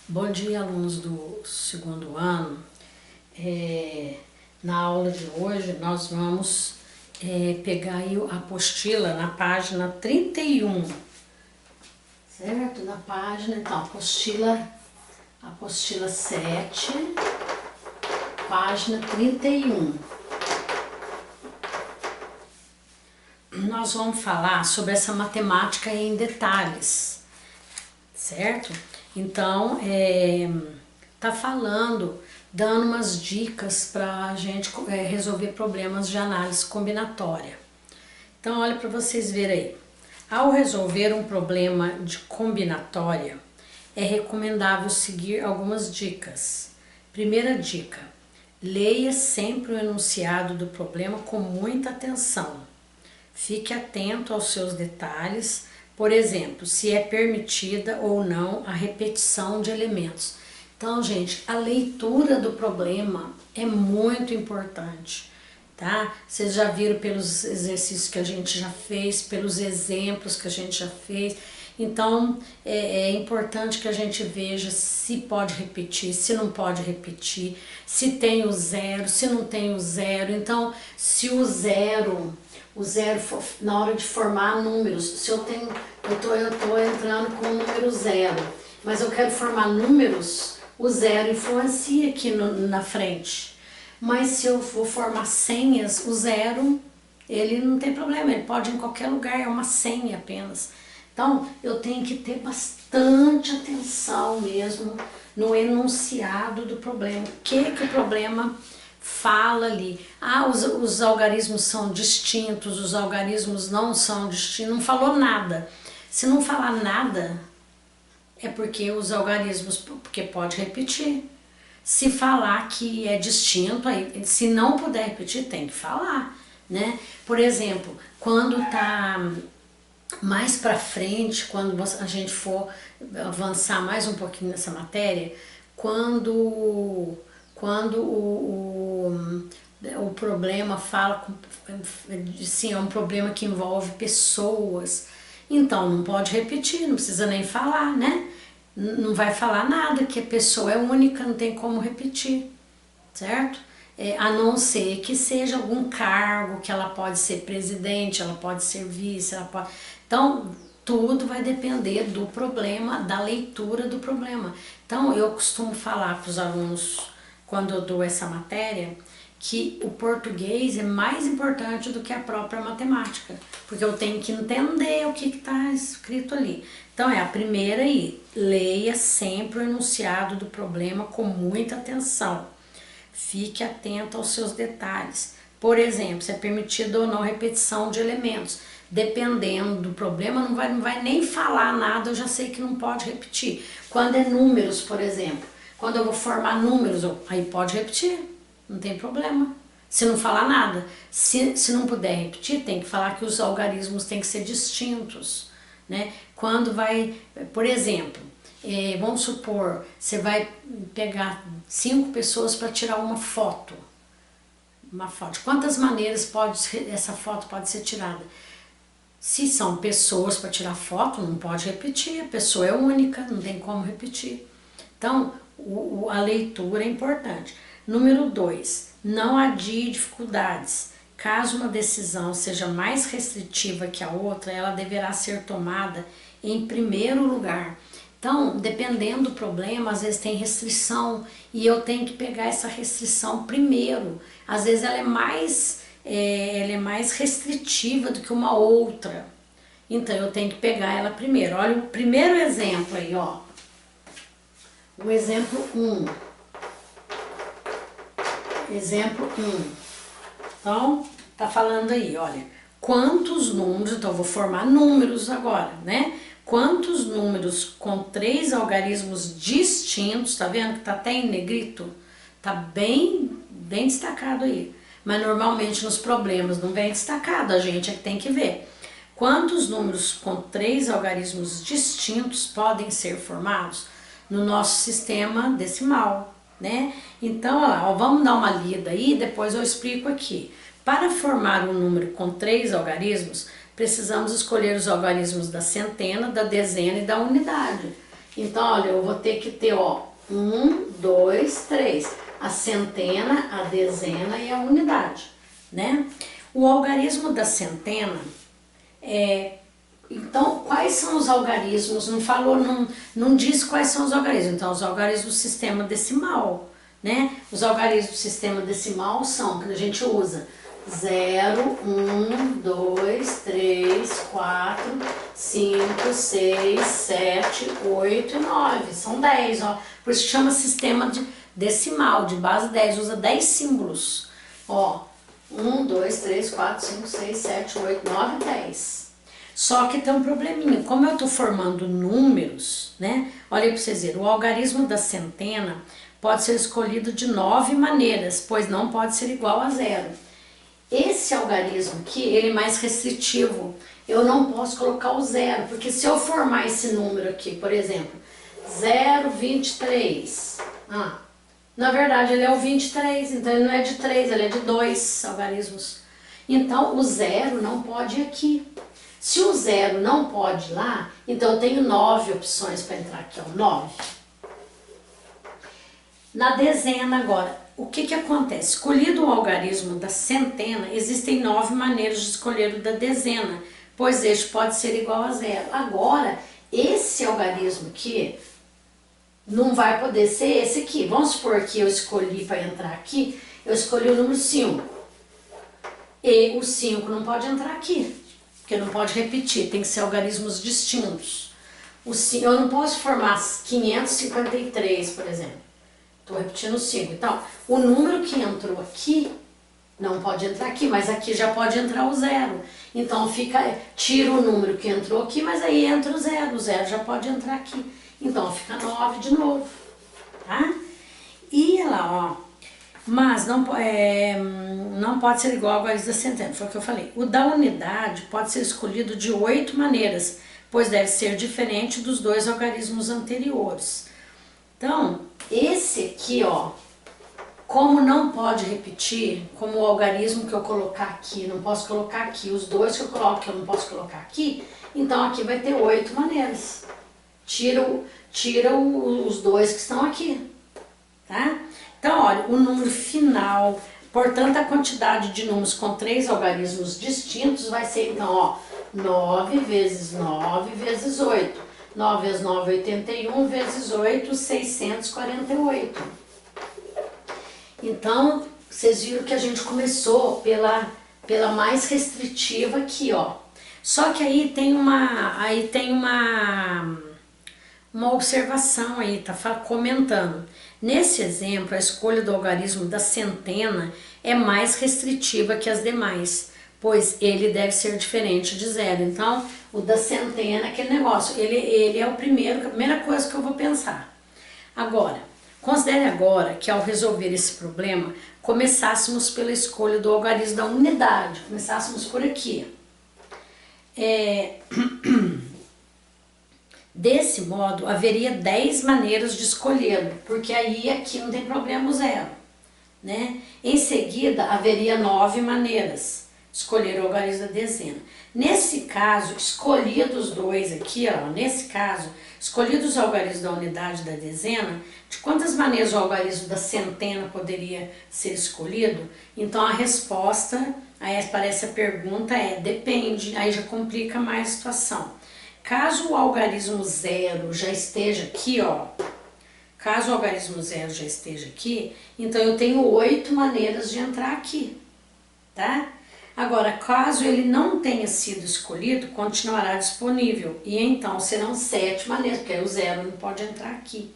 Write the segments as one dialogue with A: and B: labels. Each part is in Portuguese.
A: Bom dia, alunos do segundo ano. Na aula de hoje nós vamos pegar aí a apostila na página 31, certo? Na página, então, apostila 7, página 31. Nós vamos falar sobre essa matemática em detalhes, certo? Então, tá falando, dando umas dicas para a gente resolver problemas de análise combinatória. Então, olha para vocês verem aí. Ao resolver um problema de combinatória, é recomendável seguir algumas dicas. Primeira dica: leia sempre o enunciado do problema com muita atenção. Fique atento aos seus detalhes, por exemplo, se é permitida ou não a repetição de elementos. Então, gente, a leitura do problema é muito importante, tá? Vocês já viram pelos exercícios que a gente já fez, pelos exemplos que a gente já fez. Então, é importante que a gente veja se pode repetir, se não pode repetir, se tem o zero, se não tem o zero. Então, se o zero na hora de formar números, se eu tô entrando com o número zero, mas eu quero formar números, o zero influencia aqui na frente. Mas se eu for formar senhas, o zero, ele não tem problema, ele pode ir em qualquer lugar, é uma senha apenas. Então, eu tenho que ter bastante atenção mesmo no enunciado do problema. O que o problema fala ali? Os algarismos são distintos, os algarismos não são distintos, não falou nada. Se não falar nada, é porque os algarismos, porque pode repetir. Se falar que é distinto, aí, se não puder repetir, tem que falar, né? Por exemplo, quando tá mais para frente, quando a gente for avançar mais um pouquinho nessa matéria, quando o problema fala, sim, é um problema que envolve pessoas, então não pode repetir, não precisa nem falar, né? Não vai falar nada, que a pessoa é única, não tem como repetir, certo? A não ser que seja algum cargo, que ela pode ser presidente, ela pode ser vice, ela pode... Então, tudo vai depender do problema, da leitura do problema. Então, eu costumo falar para os alunos, quando eu dou essa matéria, que o português é mais importante do que a própria matemática, porque eu tenho que entender o que está escrito ali. Então, a primeira aí, leia sempre o enunciado do problema com muita atenção. Fique atento aos seus detalhes. Por exemplo, se é permitido ou não repetição de elementos. Dependendo do problema, não vai nem falar nada, eu já sei que não pode repetir. Quando é números, por exemplo, quando eu vou formar números, aí pode repetir, não tem problema. Se não falar nada, se não puder repetir, tem que falar que os algarismos têm que ser distintos, né? Quando vai, por exemplo, vamos supor, você vai pegar 5 pessoas para tirar uma foto. De quantas maneiras essa foto pode ser tirada? Se são pessoas para tirar foto, não pode repetir, a pessoa é única, não tem como repetir. Então, a leitura é importante. Número 2, não adie dificuldades. Caso uma decisão seja mais restritiva que a outra, ela deverá ser tomada em primeiro lugar. Então, dependendo do problema, às vezes tem restrição e eu tenho que pegar essa restrição primeiro. Às vezes ela é mais restritiva do que uma outra. Então, eu tenho que pegar ela primeiro. Olha o primeiro exemplo aí, ó. O exemplo 1. Exemplo 1. Então, tá falando aí, olha, quantos números, então eu vou formar números agora, né? Quantos números com 3 algarismos distintos, tá vendo que tá até em negrito? Tá bem destacado aí. Mas normalmente nos problemas não vem destacado, a gente é que tem que ver. Quantos números com 3 algarismos distintos podem ser formados no nosso sistema decimal, né? Então, ó, vamos dar uma lida aí, depois eu explico aqui. Para formar um número com 3 algarismos, precisamos escolher os algarismos da centena, da dezena e da unidade. Então, olha, eu vou ter que ter, ó, 1, 2, 3. A centena, a dezena e a unidade, né? O algarismo da centena então, quais são os algarismos? Não falou, não diz quais são os algarismos. Então, os algarismos do sistema decimal, né? Os algarismos do sistema decimal são, que a gente usa 0, 1, 2, 3, 4, 5, 6, 7, 8 e 9. São 10, ó. Por isso chama sistema decimal, de base 10. Usa 10 símbolos. Ó, 1, 2, 3, 4, 5, 6, 7, 8, 9, 10. Só que tem um probleminha, como eu estou formando números, né? Olha aí para vocês verem, o algarismo da centena pode ser escolhido de 9 maneiras, pois não pode ser igual a 0. Esse algarismo aqui, ele é mais restritivo. Eu não posso colocar o 0, porque se eu formar esse número aqui, por exemplo, 0,23, na verdade ele é o 23, então ele não é de 3, ele é de 2 algarismos. Então o 0 não pode ir aqui. Se o 0 não pode ir lá, então eu tenho 9 opções para entrar aqui, ó, 9. Na dezena agora, o que acontece? Escolhido o algarismo da centena, existem 9 maneiras de escolher o da dezena, pois este pode ser igual a 0. Agora, esse algarismo aqui não vai poder ser esse aqui. Vamos supor que eu escolhi para entrar aqui, eu escolhi o número 5. E o 5 não pode entrar aqui, porque não pode repetir, tem que ser algarismos distintos. Eu não posso formar 553, por exemplo. Estou repetindo o 5. Então, o número que entrou aqui não pode entrar aqui, mas aqui já pode entrar o 0. Então, tira o número que entrou aqui, mas aí entra o 0. O 0 já pode entrar aqui. Então, fica 9 de novo, tá? E lá, ó. Mas não pode ser igual ao algarismo da centena, foi o que eu falei. O da unidade pode ser escolhido de 8 maneiras, pois deve ser diferente dos 2 algarismos anteriores. Então, esse aqui, ó, como não pode repetir, como o algarismo que eu colocar aqui, não posso colocar aqui, os 2 que eu coloco que eu não posso colocar aqui, então aqui vai ter 8 maneiras. Tira os 2 que estão aqui, tá? Então, olha, o número final, portanto, a quantidade de números com 3 algarismos distintos vai ser, então, ó, 9 vezes 9 vezes 8. 9 vezes 9, 81, vezes 8, 648. Então, vocês viram que a gente começou pela mais restritiva aqui, ó. Só que aí tem uma observação aí, tá comentando. Nesse exemplo, a escolha do algarismo da centena é mais restritiva que as demais, pois ele deve ser diferente de 0. Então, o da centena, aquele negócio, ele é a primeira coisa que eu vou pensar. Agora, considere agora que ao resolver esse problema, começássemos pela escolha do algarismo da unidade, começássemos por aqui. Desse modo, haveria 10 maneiras de escolhê-lo, porque aí aqui não tem problema o 0, né? Em seguida, haveria 9 maneiras de escolher o algarismo da dezena. Nesse caso, escolhidos 2 aqui, ó, nesse caso, escolhidos os algarismos da unidade da dezena, de quantas maneiras o algarismo da centena poderia ser escolhido? Então a resposta, aí aparece a pergunta depende, aí já complica mais a situação. Caso o algarismo 0 já esteja aqui, ó, caso o algarismo 0 já esteja aqui, então eu tenho 8 maneiras de entrar aqui, tá? Agora, caso ele não tenha sido escolhido, continuará disponível, e então serão 7 maneiras, porque aí o 0 não pode entrar aqui.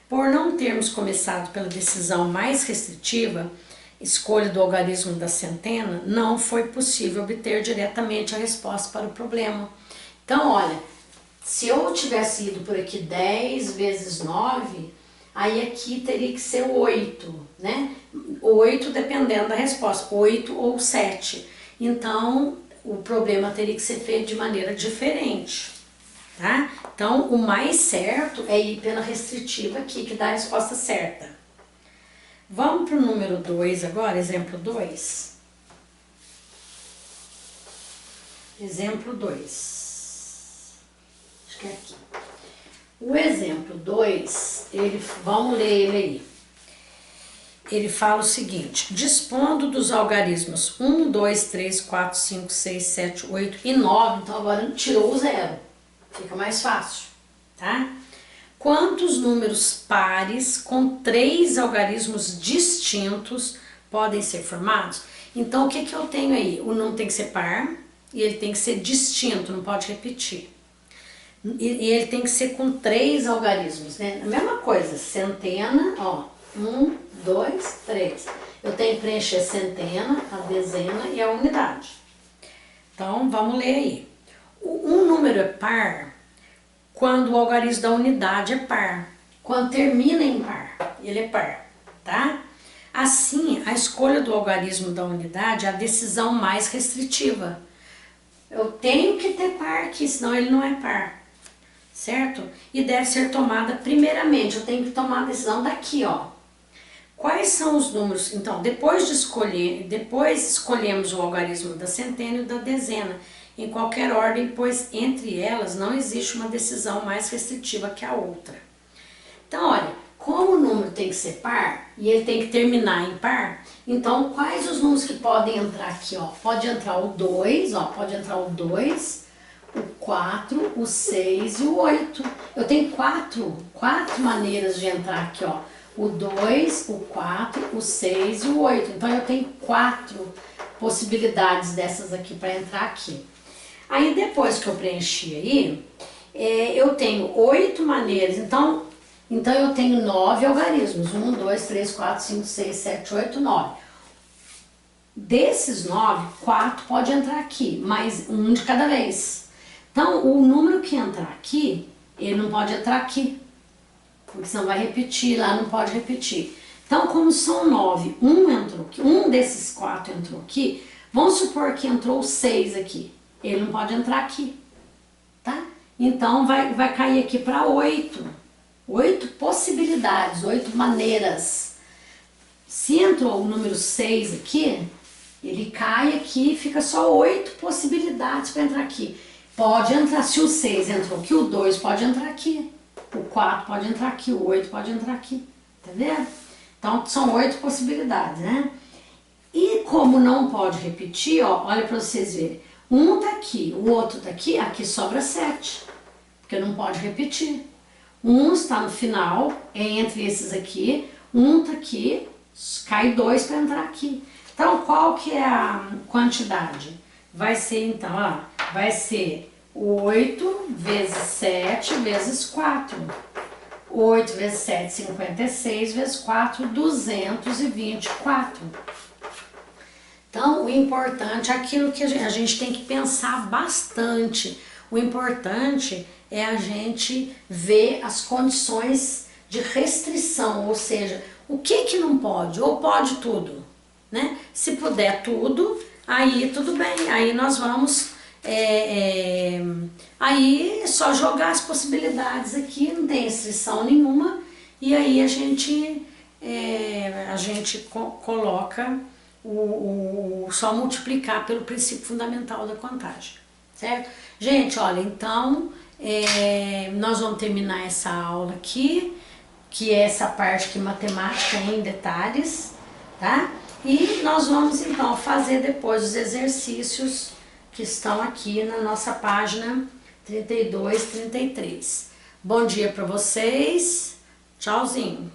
A: Por não termos começado pela decisão mais restritiva, escolha do algarismo da centena, não foi possível obter diretamente a resposta para o problema. Então, olha, se eu tivesse ido por aqui 10 vezes 9, aí aqui teria que ser 8, né? 8 dependendo da resposta, 8 ou 7. Então, o problema teria que ser feito de maneira diferente, tá? Então, o mais certo é ir pela restritiva aqui, que dá a resposta certa. Vamos para o número 2 agora, exemplo 2. Exemplo 2. Que é aqui. O exemplo 2, vamos ler ele aí. Ele fala o seguinte: dispondo dos algarismos 1, 2, 3, 4, 5, 6, 7, 8 e 9, então agora tirou o zero, fica mais fácil, tá? Quantos números pares com 3 algarismos distintos podem ser formados? Então o que que eu tenho aí? O número tem que ser par e ele tem que ser distinto, não pode repetir. E ele tem que ser com 3 algarismos, né? A mesma coisa, centena, ó, 1, 2, 3. Eu tenho que preencher a centena, a dezena e a unidade. Então, vamos ler aí. Um número é par quando o algarismo da unidade é par. Quando termina em par, ele é par, tá? Assim, a escolha do algarismo da unidade é a decisão mais restritiva. Eu tenho que ter par aqui, senão ele não é par. Certo? E deve ser tomada primeiramente, eu tenho que tomar a decisão daqui, ó. Quais são os números? Então, depois escolhemos o algarismo da centena e da dezena, em qualquer ordem, pois entre elas não existe uma decisão mais restritiva que a outra. Então, olha, como o número tem que ser par, e ele tem que terminar em par, então quais os números que podem entrar aqui, ó? Pode entrar o 2, ó, pode entrar o 2, o 4, o 6 e o 8. Eu tenho quatro maneiras de entrar aqui, ó. O 2, o 4, o 6 e o 8. Então eu tenho 4 possibilidades dessas aqui para entrar aqui. Aí depois que eu preenchi aí, eu tenho 8 maneiras. Então eu tenho 9 algarismos. 1, 2, 3, 4, 5, 6, 7, 8, 9. Desses 9, 4 pode entrar aqui, mas um de cada vez. Então, o número que entrar aqui, ele não pode entrar aqui, porque senão vai repetir, lá não pode repetir. Então, como são 9, um entrou aqui, um desses 4 entrou aqui, vamos supor que entrou 6 aqui, ele não pode entrar aqui, tá? Então, vai cair aqui para 8, 8 possibilidades, 8 maneiras. Se entrou o número 6 aqui, ele cai aqui e fica só 8 possibilidades para entrar aqui. Pode entrar, se o 6 entrou aqui, o 2 pode entrar aqui, o 4 pode entrar aqui, o 8 pode entrar aqui, tá vendo? Então, são 8 possibilidades, né? E como não pode repetir, ó, olha para vocês verem, um tá aqui, o outro tá aqui sobra 7, porque não pode repetir. Um está no final, entre esses aqui, um tá aqui, cai 2 para entrar aqui. Então, qual que é a quantidade? Vai ser, então, ó, vai ser 8 vezes 7 vezes 4. 8 vezes 7, 56, vezes 4, 224. Então, o importante é aquilo que a gente tem que pensar bastante. O importante é a gente ver as condições de restrição, ou seja, o que não pode, ou pode tudo, né? Se puder tudo, aí tudo bem, aí nós vamos... aí é só jogar as possibilidades aqui, não tem restrição nenhuma, e aí a gente coloca só multiplicar pelo princípio fundamental da contagem, certo? Gente, olha, então nós vamos terminar essa aula aqui, que é essa parte que matemática em detalhes, tá? E nós vamos então fazer depois os exercícios que estão aqui na nossa página 32, 33. Bom dia para vocês, tchauzinho!